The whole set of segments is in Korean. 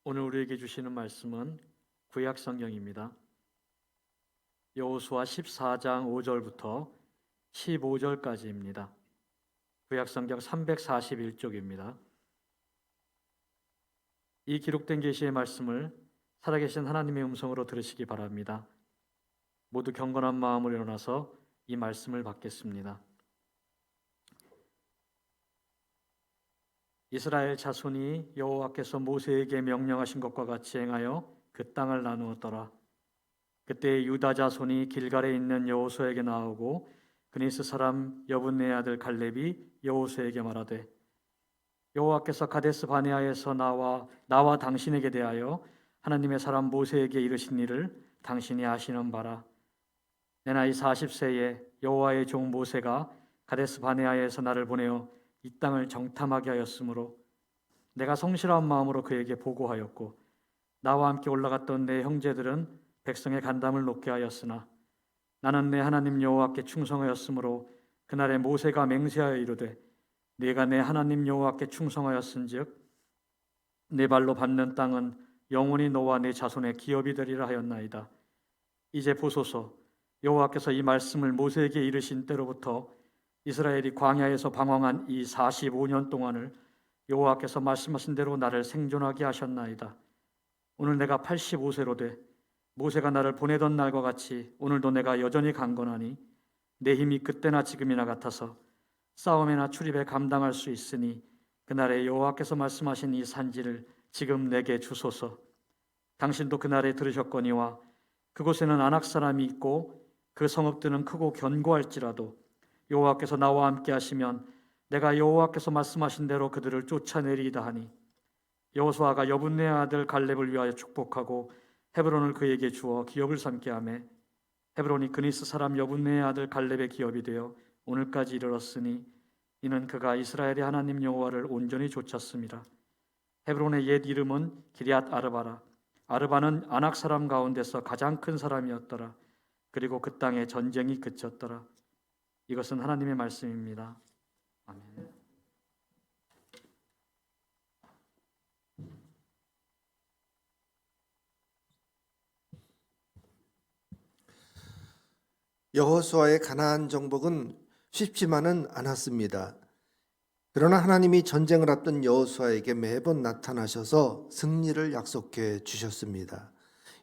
오늘 우리에게 주시는 말씀은 구약 성경입니다. 여호수아 14장 5절부터 15절까지입니다. 구약 성경 341쪽입니다. 이 기록된 계시의 말씀을 살아계신 하나님의 음성으로 들으시기 바랍니다. 모두 경건한 마음으로 일어나서 이 말씀을 받겠습니다. 이스라엘 자손이 여호와께서 모세에게 명령하신 것과 같이 행하여 그 땅을 나누었더라. 그때 유다 자손이 길갈에 있는 여호수아에게 나오고 그니스 사람 여분네 아들 갈렙이 여호수아에게 말하되 여호와께서 가데스 바네아에서 나와 당신에게 대하여 하나님의 사람 모세에게 이르신 일을 당신이 아시는 바라. 내 나이 40세에 여호와의 종 모세가 가데스 바네아에서 나를 보내어 이 땅을 정탐하게 하였으므로 내가 성실한 마음으로 그에게 보고하였고 나와 함께 올라갔던 내 형제들은 백성의 간담을 높게 하였으나 나는 내 하나님 여호와께 충성하였으므로 그날에 모세가 맹세하여 이르되 네가 내 하나님 여호와께 충성하였은즉 내 발로 밟는 땅은 영원히 너와 네 자손의 기업이 되리라 하였나이다. 이제 보소서, 여호와께서 이 말씀을 모세에게 이르신 때로부터 이스라엘이 광야에서 방황한 이 45년 동안을 여호와께서 말씀하신 대로 나를 생존하게 하셨나이다. 오늘 내가 85세로 돼 모세가 나를 보내던 날과 같이 오늘도 내가 여전히 강건하니 내 힘이 그때나 지금이나 같아서 싸움이나 출입에 감당할 수 있으니 그날에 여호와께서 말씀하신 이 산지를 지금 내게 주소서. 당신도 그날에 들으셨거니와 그곳에는 아낙 사람이 있고 그 성읍들은 크고 견고할지라도 여호와께서 나와 함께 하시면 내가 여호와께서 말씀하신 대로 그들을 쫓아내리이다 하니 여호수아가 여분네 아들 갈렙을 위하여 축복하고 헤브론을 그에게 주어 기업을 삼게 하매 헤브론이 그니스 사람 여분네 아들 갈렙의 기업이 되어 오늘까지 이르렀으니 이는 그가 이스라엘의 하나님 여호와를 온전히 좇았습니다. 헤브론의 옛 이름은 기럇 아르바라. 아르바는 아낙 사람 가운데서 가장 큰 사람이었더라. 그리고 그 땅에 전쟁이 그쳤더라. 이것은 하나님의 말씀입니다. 아멘. 여호수아의 가나안 정복은 쉽지만은 않았습니다. 그러나 하나님이 전쟁을 앞둔 여호수아에게 매번 나타나셔서 승리를 약속해 주셨습니다.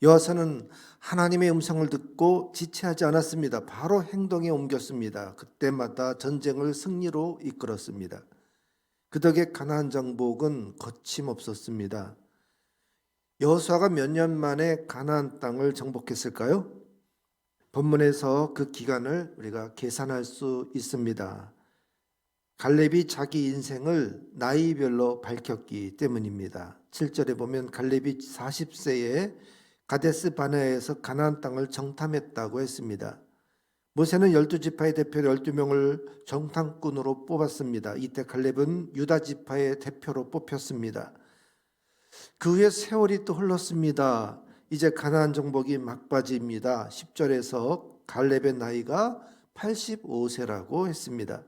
여호수아는 하나님의 음성을 듣고 지체하지 않았습니다. 바로 행동에 옮겼습니다. 그때마다 전쟁을 승리로 이끌었습니다. 그 덕에 가나안 정복은 거침없었습니다. 여호수아가 몇 년 만에 가나안 땅을 정복했을까요? 본문에서 그 기간을 우리가 계산할 수 있습니다. 갈렙이 자기 인생을 나이별로 밝혔기 때문입니다. 7절에 보면 갈렙이 40세에 가데스 바네아에서 가나안 땅을 정탐했다고 했습니다. 모세는 12지파의 대표 12명을 정탐꾼으로 뽑았습니다. 이때 갈렙은 유다 지파의 대표로 뽑혔습니다. 그 후에 세월이 또 흘렀습니다. 이제 가나안 정복이 막바지입니다. 10절에서 갈렙의 나이가 85세라고 했습니다.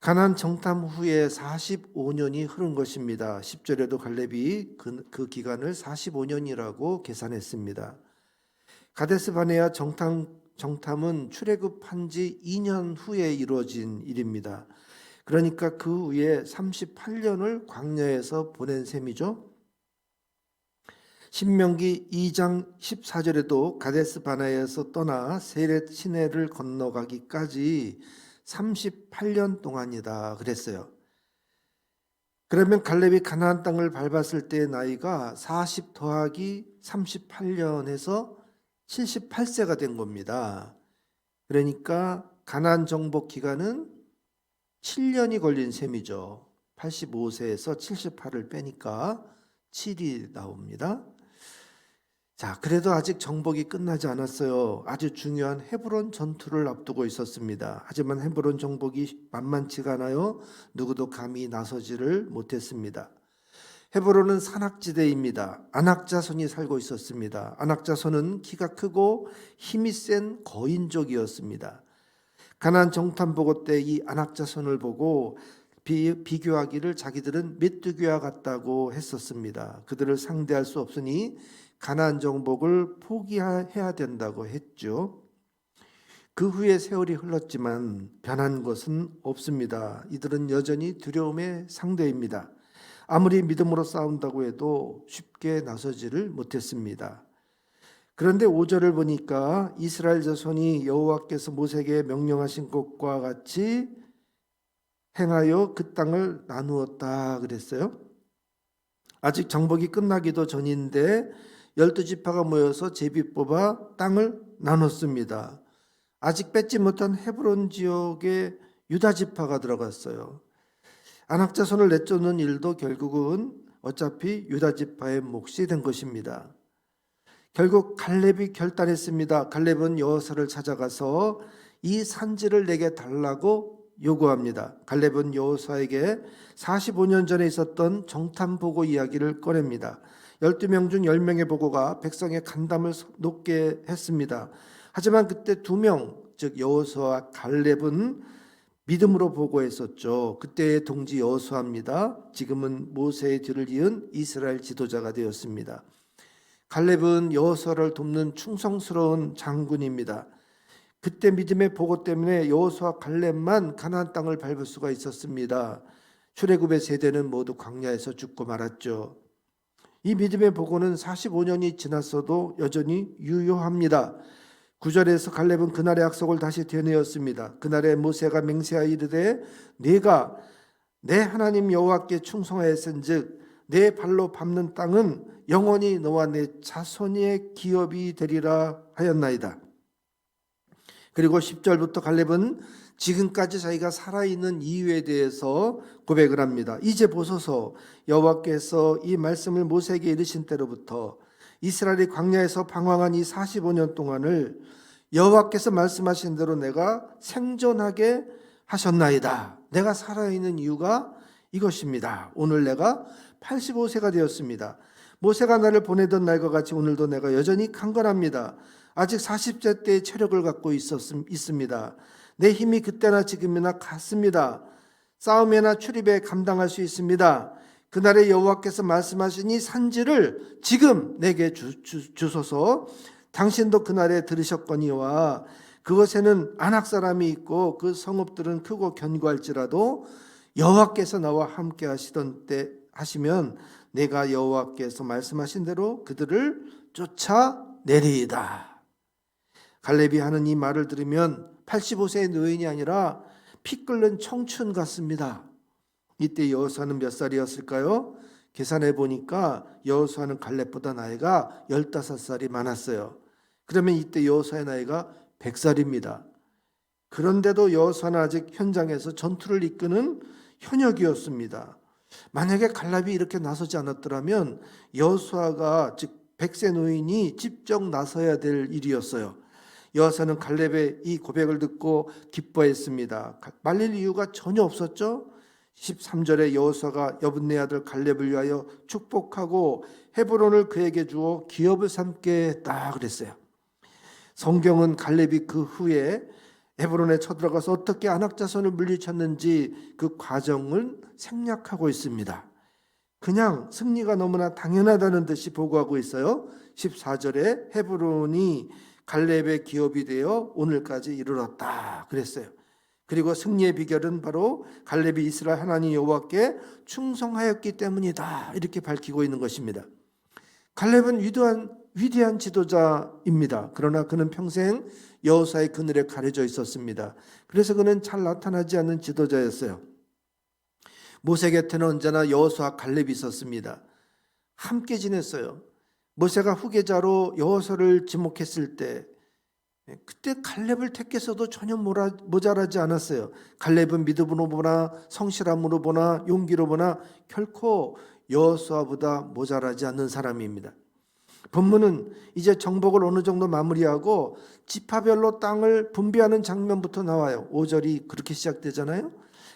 가나안 정탐 후에 45년이 흐른 것입니다. 10절에도 갈렙이 그 기간을 45년이라고 계산했습니다. 가데스 바네아 정탐은 출애굽한 지 2년 후에 이루어진 일입니다. 그러니까 그 후에 38년을 광야에서 보낸 셈이죠. 신명기 2장 14절에도 가데스 바네아에서 떠나 세렛 시내를 건너가기까지 38년 동안이다 그랬어요. 그러면 갈렙이 가나안 땅을 밟았을 때의 나이가 40 더하기 38년에서 78세가 된 겁니다. 그러니까 가나안 정복 기간은 7년이 걸린 셈이죠. 85세에서 78을 빼니까 7이 나옵니다. 자, 그래도 아직 정복이 끝나지 않았어요. 아주 중요한 헤브론 전투를 앞두고 있었습니다. 하지만 헤브론 정복이 만만치가 않아요. 누구도 감히 나서지를 못했습니다. 헤브론은 산악지대입니다. 아낙 자손이 살고 있었습니다. 아낙 자손은 키가 크고 힘이 센 거인족이었습니다. 가나안 정탐 보고 때 이 아낙 자손을 보고 비교하기를 자기들은 메뚜기와 같다고 했었습니다. 그들을 상대할 수 없으니 가나안 정복을 포기해야 된다고 했죠. 그 후에 세월이 흘렀지만 변한 것은 없습니다. 이들은 여전히 두려움의 상대입니다. 아무리 믿음으로 싸운다고 해도 쉽게 나서지를 못했습니다. 그런데 5절을 보니까 이스라엘 자손이 여호와께서 모세에게 명령하신 것과 같이 행하여 그 땅을 나누었다 그랬어요. 아직 정복이 끝나기도 전인데 12지파가 모여서 제비 뽑아 땅을 나눴습니다. 아직 뺏지 못한 헤브론 지역에 유다 지파가 들어갔어요. 안악자손을 내쫓는 일도 결국은 어차피 유다 지파의 몫이 된 것입니다. 결국 갈렙이 결단했습니다. 갈렙은 여호수아를 찾아가서 이 산지를 내게 달라고 요구합니다. 갈렙은 여호수아에게 45년 전에 있었던 정탐 보고 이야기를 꺼냅니다. 12명 중 10명의 보고가 백성의 간담을 높게 했습니다. 하지만 그때 2명, 즉 여호수아와 갈렙은 믿음으로 보고했었죠. 그때의 동지 여호수아입니다. 지금은 모세의 뒤를 이은 이스라엘 지도자가 되었습니다. 갈렙은 여호수아를 돕는 충성스러운 장군입니다. 그때 믿음의 보고 때문에 여호수아 갈렙만 가나안 땅을 밟을 수가 있었습니다. 출애굽의 세대는 모두 광야에서 죽고 말았죠. 이 믿음의 보고는 45년이 지났어도 여전히 유효합니다. 9절에서 갈렙은 그날의 약속을 다시 되뇌었습니다. 그날에 모세가 맹세하여 이르되 네가 내 하나님 여호와께 충성하였은즉 내 발로 밟는 땅은 영원히 너와 내 자손의 기업이 되리라 하였나이다. 그리고 10절부터 갈렙은 지금까지 자기가 살아있는 이유에 대해서 고백을 합니다. 이제 보소서 여호와께서 이 말씀을 모세에게 이르신 때로부터 이스라엘이 광야에서 방황한 이 45년 동안을 여호와께서 말씀하신 대로 내가 생존하게 하셨나이다. 내가 살아있는 이유가 이것입니다. 오늘 내가 85세가 되었습니다. 모세가 나를 보내던 날과 같이 오늘도 내가 여전히 강건합니다. 아직 40세 때의 체력을 갖고 있습니다. 내 힘이 그때나 지금이나 같습니다. 싸움에나 출입에 감당할 수 있습니다. 그날에 여호와께서 말씀하신 이 산지를 지금 내게 주소서. 당신도 그날에 들으셨거니와 그것에는 안악 사람이 있고 그 성읍들은 크고 견고할지라도 여호와께서 나와 함께 하시던 때 하시면 내가 여호와께서 말씀하신 대로 그들을 쫓아내리이다. 갈렙이 하는 이 말을 들으면 85세의 노인이 아니라 피 끓는 청춘 같습니다. 이때 여호수아는 몇 살이었을까요? 계산해 보니까 여호수아는 갈렙보다 나이가 15살이 많았어요. 그러면 이때 여호수아의 나이가 100살입니다. 그런데도 여호수아는 아직 현장에서 전투를 이끄는 현역이었습니다. 만약에 갈렙이 이렇게 나서지 않았더라면 여호수아가 즉 100세 노인이 직접 나서야 될 일이었어요. 여호수아는 갈렙의 이 고백을 듣고 기뻐했습니다. 말릴 이유가 전혀 없었죠. 13절에 여호수아가 여분네 아들 갈렙을 위하여 축복하고 헤브론을 그에게 주어 기업을 삼게 했다 그랬어요. 성경은 갈렙이 그 후에 헤브론에 쳐들어가서 어떻게 안악 자손을 물리쳤는지 그 과정을 생략하고 있습니다. 그냥 승리가 너무나 당연하다는 듯이 보고하고 있어요. 14절에 헤브론이 갈렙의 기업이 되어 오늘까지 이르렀다 그랬어요. 그리고 승리의 비결은 바로 갈렙이 이스라엘 하나님 여호와께 충성하였기 때문이다 이렇게 밝히고 있는 것입니다. 갈렙은 위대한 지도자입니다. 그러나 그는 평생 여호수아의 그늘에 가려져 있었습니다. 그래서 그는 잘 나타나지 않는 지도자였어요. 모세 곁에는 언제나 여호수아 갈렙이 있었습니다. 함께 지냈어요. 모세가 후계자로 여호수아를 지목했을 때 그때 갈렙을 택했어도 전혀 모자라지 않았어요. 갈렙은 믿음으로 보나 성실함으로 보나 용기로 보나 결코 여호수아보다 모자라지 않는 사람입니다. 본문은 이제 정복을 어느 정도 마무리하고 지파별로 땅을 분배하는 장면부터 나와요. 5절이 그렇게 시작되잖아요.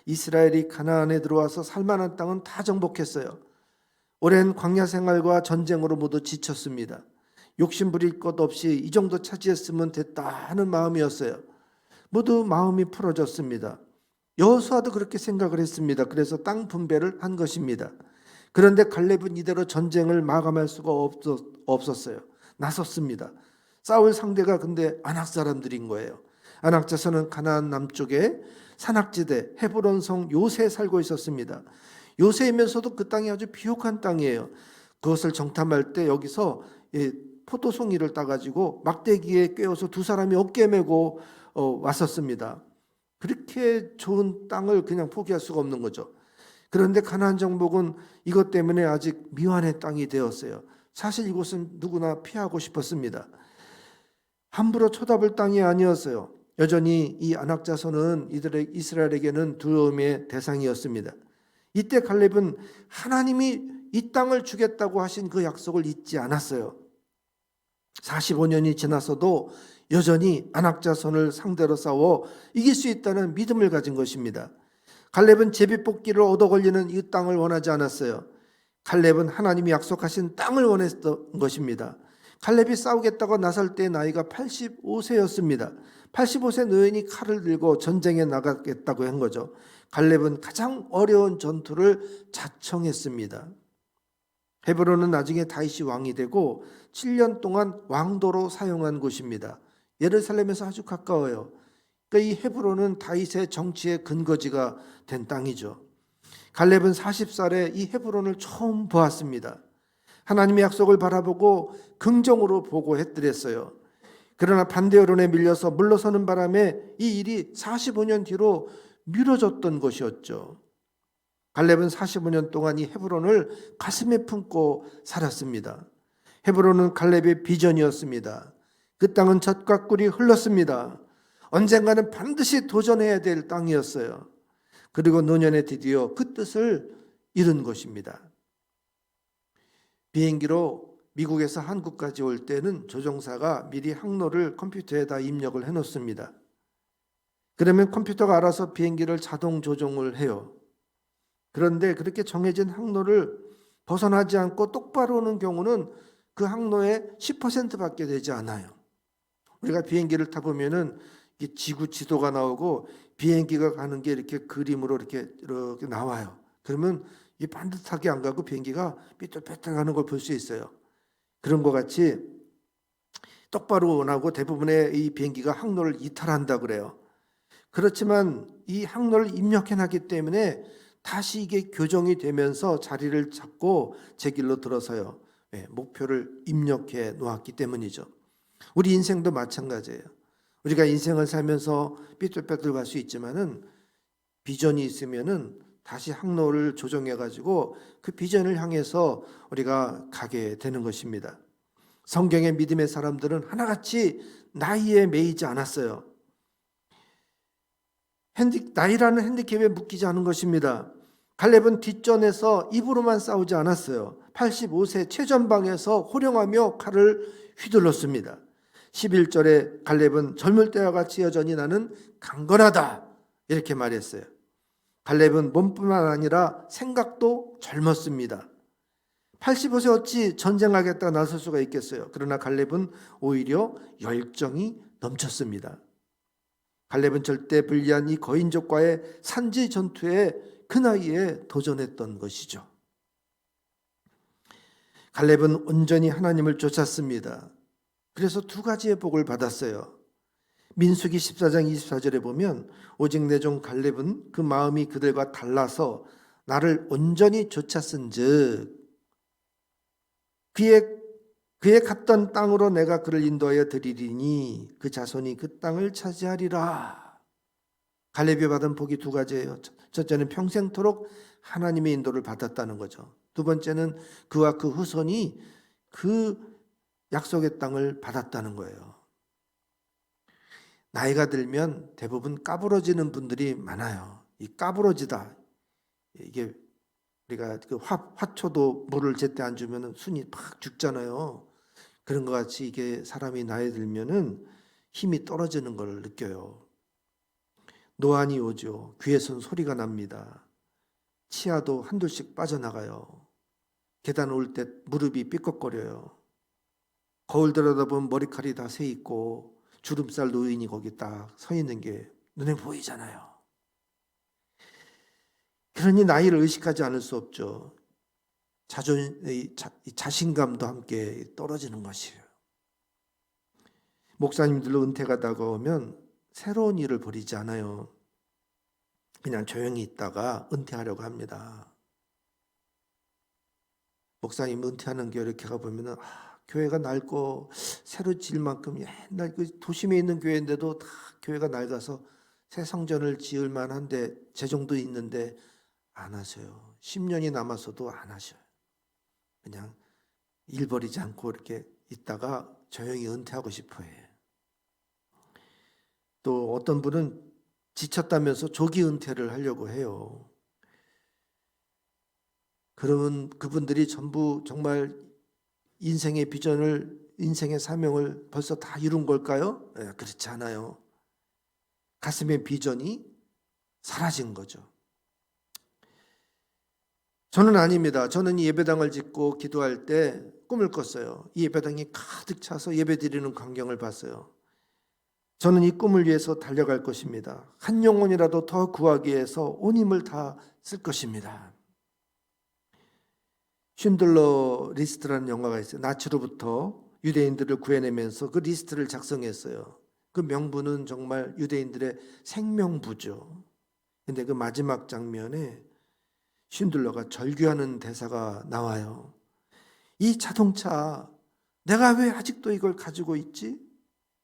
이스라엘이 가나안에 들어와서 살만한 땅은 다 정복했어요. 오랜 광야 생활과 전쟁으로 모두 지쳤습니다. 욕심 부릴 것 없이 이 정도 차지했으면 됐다 하는 마음이었어요. 모두 마음이 풀어졌습니다. 여호수아도 그렇게 생각을 했습니다. 그래서 땅 분배를 한 것입니다. 그런데 갈렙은 이대로 전쟁을 마감할 수가 없었어요. 나섰습니다. 싸울 상대가 근데 아낙 사람들인 거예요. 아낙 자손은 가나안 남쪽에 산악지대 헤브론 성 요새에 살고 있었습니다. 요새이면서도 그 땅이 아주 비옥한 땅이에요. 그것을 정탐할 때 여기서 포도송이를 따가지고 막대기에 꿰어서 두 사람이 어깨 메고 왔었습니다. 그렇게 좋은 땅을 그냥 포기할 수가 없는 거죠. 그런데 가나안 정복은 이것 때문에 아직 미완의 땅이 되었어요. 사실 이곳은 누구나 피하고 싶었습니다. 함부로 쳐다볼 땅이 아니었어요. 여전히 이 아낙 자손은 이스라엘에게는 두려움의 대상이었습니다. 이때 갈렙은 하나님이 이 땅을 주겠다고 하신 그 약속을 잊지 않았어요. 45년이 지나서도 여전히 아낙 자손을 상대로 싸워 이길 수 있다는 믿음을 가진 것입니다. 갈렙은 제비뽑기를 얻어 걸리는 이 땅을 원하지 않았어요. 갈렙은 하나님이 약속하신 땅을 원했던 것입니다. 갈렙이 싸우겠다고 나설 때 나이가 85세였습니다. 85세 노인이 칼을 들고 전쟁에 나가겠다고 한 거죠. 갈렙은 가장 어려운 전투를 자청했습니다. 헤브론은 나중에 다윗이 왕이 되고 7년 동안 왕도로 사용한 곳입니다. 예루살렘에서 아주 가까워요. 그러니까 이 헤브론은 다윗의 정치의 근거지가 된 땅이죠. 갈렙은 40살에 이 헤브론을 처음 보았습니다. 하나님의 약속을 바라보고 긍정으로 보고 했더랬어요. 그러나 반대 여론에 밀려서 물러서는 바람에 이 일이 45년 뒤로 미뤄졌던 것이었죠. 갈렙은 45년 동안 이 헤브론을 가슴에 품고 살았습니다. 헤브론은 갈렙의 비전이었습니다. 그 땅은 젖과 꿀이 흘렀습니다. 언젠가는 반드시 도전해야 될 땅이었어요. 그리고 노년에 드디어 그 뜻을 이룬 것입니다. 비행기로 미국에서 한국까지 올 때는 조종사가 미리 항로를 컴퓨터에다 입력을 해놓습니다. 그러면 컴퓨터가 알아서 비행기를 자동 조종을 해요. 그런데 그렇게 정해진 항로를 벗어나지 않고 똑바로 오는 경우는 그 항로의 10%밖에 되지 않아요. 우리가 비행기를 타보면은 지구 지도가 나오고 비행기가 가는 게 이렇게 그림으로 이렇게 나와요. 그러면 이 반듯하게 안 가고 비행기가 삐뚤빼뚤 가는 걸 볼 수 있어요. 그런 것 같이 똑바로 나고 대부분의 이 비행기가 항로를 이탈한다 그래요. 그렇지만 이 항로를 입력해 놨기 때문에 다시 이게 교정이 되면서 자리를 잡고 제 길로 들어서요. 목표를 입력해 놓았기 때문이죠. 우리 인생도 마찬가지예요. 우리가 인생을 살면서 삐뚤빼뚤 갈 수 있지만은 비전이 있으면은 다시 항로를 조정해 가지고 그 비전을 향해서 우리가 가게 되는 것입니다. 성경의 믿음의 사람들은 하나같이 나이에 매이지 않았어요. 나이라는 핸디캡에 묶이지 않은 것입니다. 갈렙은 뒷전에서 입으로만 싸우지 않았어요. 85세 최전방에서 호령하며 칼을 휘둘렀습니다. 11절에 갈렙은 젊을 때와 같이 여전히 나는 강건하다 이렇게 말했어요. 갈렙은 몸뿐만 아니라 생각도 젊었습니다. 85세 어찌 전쟁하겠다 나설 수가 있겠어요. 그러나 갈렙은 오히려 열정이 넘쳤습니다. 갈렙은 절대 불리한 이 거인족과의 산지 전투에 그 나이에 도전했던 것이죠. 갈렙은 온전히 하나님을 쫓았습니다. 그래서 두 가지의 복을 받았어요. 민수기 14장 24절에 보면 오직 내 종 갈렙은 그 마음이 그들과 달라서 나를 온전히 쫓았은즉 그의 갔던 땅으로 내가 그를 인도하여 드리리니 그 자손이 그 땅을 차지하리라. 갈렙이 받은 복이 두 가지예요. 첫째는 평생토록 하나님의 인도를 받았다는 거죠. 두 번째는 그와 그 후손이 그 약속의 땅을 받았다는 거예요. 나이가 들면 대부분 까부러지는 분들이 많아요. 이 까부러지다. 이게 우리가 그 화초도 물을 제때 안 주면 순이 팍 죽잖아요. 그런 것 같이 이게 사람이 나이 들면은 힘이 떨어지는 걸 느껴요. 노안이 오죠. 귀에선 소리가 납니다. 치아도 한둘씩 빠져나가요. 계단 올 때 무릎이 삐걱거려요. 거울 들여다보면 머리칼이 다 새 있고 주름살 노인이 거기 딱 서 있는 게 눈에 보이잖아요. 그러니 나이를 의식하지 않을 수 없죠. 이 자신감도 함께 떨어지는 것이에요. 목사님들로 은퇴가 다가오면 새로운 일을 벌이지 않아요. 그냥 조용히 있다가 은퇴하려고 합니다. 목사님 은퇴하는 게 이렇게 가보면 교회가 낡고 새로 지을 만큼 옛날 그 도심에 있는 교회인데도 다 교회가 낡아서 새 성전을 지을 만한데 재정도 있는데 안 하셔요. 10년이 남았어도 안 하셔요. 그냥 일 벌이지 않고 이렇게 있다가 조용히 은퇴하고 싶어 해요. 또 어떤 분은 지쳤다면서 조기 은퇴를 하려고 해요. 그러면 그분들이 전부 정말 인생의 비전을, 인생의 사명을 벌써 다 이룬 걸까요? 그렇지 않아요. 가슴의 비전이 사라진 거죠. 저는 아닙니다. 저는 이 예배당을 짓고 기도할 때 꿈을 꿨어요. 이 예배당이 가득 차서 예배드리는 광경을 봤어요. 저는 이 꿈을 위해서 달려갈 것입니다. 한 영혼이라도 더 구하기 위해서 온 힘을 다 쓸 것입니다. 쉰들러 리스트라는 영화가 있어요. 나치로부터 유대인들을 구해내면서 그 리스트를 작성했어요. 그 명부는 정말 유대인들의 생명부죠. 근데 그 마지막 장면에 쉰들러가 절규하는 대사가 나와요. 이 자동차 내가 왜 아직도 이걸 가지고 있지?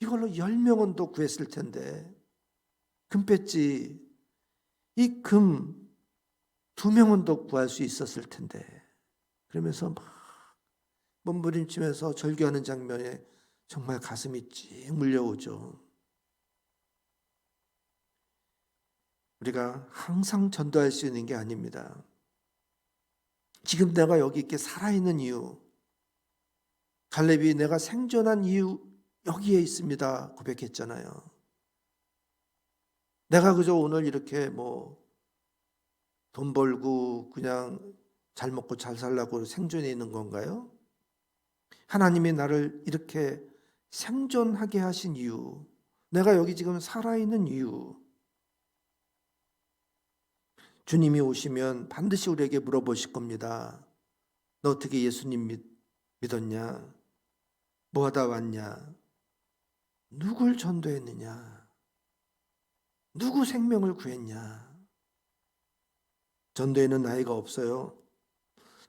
이걸로 10명은 더 구했을 텐데. 금배지 이 금 2명은 더 구할 수 있었을 텐데. 그러면서 막 몸부림치면서 절규하는 장면에 정말 가슴이 찡 물려오죠. 우리가 항상 전도할 수 있는 게 아닙니다. 지금 내가 여기 이렇게 살아있는 이유, 갈렙이 내가 생존한 이유 여기에 있습니다 고백했잖아요. 내가 그저 오늘 이렇게 돈 벌고 그냥 잘 먹고 잘 살라고 생존해 있는 건가요? 하나님이 나를 이렇게 생존하게 하신 이유, 내가 여기 지금 살아있는 이유, 주님이 오시면 반드시 우리에게 물어보실 겁니다. 너 어떻게 예수님 믿었냐? 뭐 하다 왔냐? 누굴 전도했느냐? 누구 생명을 구했냐? 전도에는 나이가 없어요.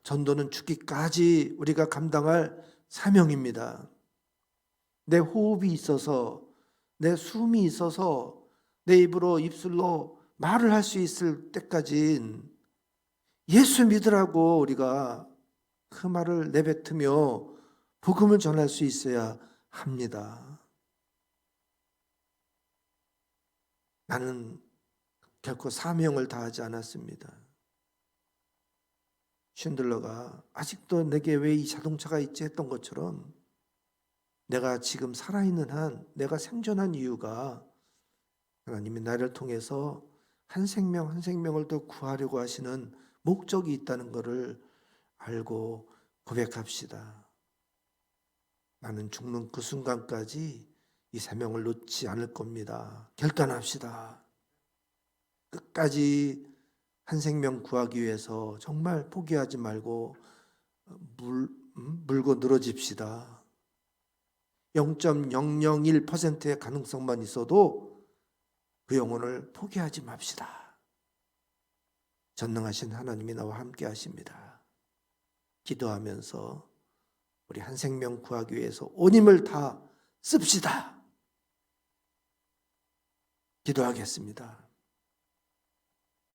전도는 죽기까지 우리가 감당할 사명입니다. 내 호흡이 있어서, 내 숨이 있어서, 내 입술로 말을 할 수 있을 때까진 예수 믿으라고 우리가 그 말을 내뱉으며 복음을 전할 수 있어야 합니다. 나는 결코 사명을 다하지 않았습니다. 쉰들러가 아직도 내게 왜 이 자동차가 있지 했던 것처럼 내가 지금 살아있는 한, 내가 생존한 이유가 하나님이 나를 통해서 한 생명 한 생명을 더 구하려고 하시는 목적이 있다는 것을 알고 고백합시다. 나는 죽는 그 순간까지 이 사명을 놓지 않을 겁니다. 결단합시다. 끝까지 한 생명 구하기 위해서 정말 포기하지 말고 물고 늘어집시다. 0.001%의 가능성만 있어도 그 영혼을 포기하지 맙시다. 전능하신 하나님이 나와 함께 하십니다. 기도하면서 우리 한 생명 구하기 위해서 온 힘을 다 씁시다. 기도하겠습니다.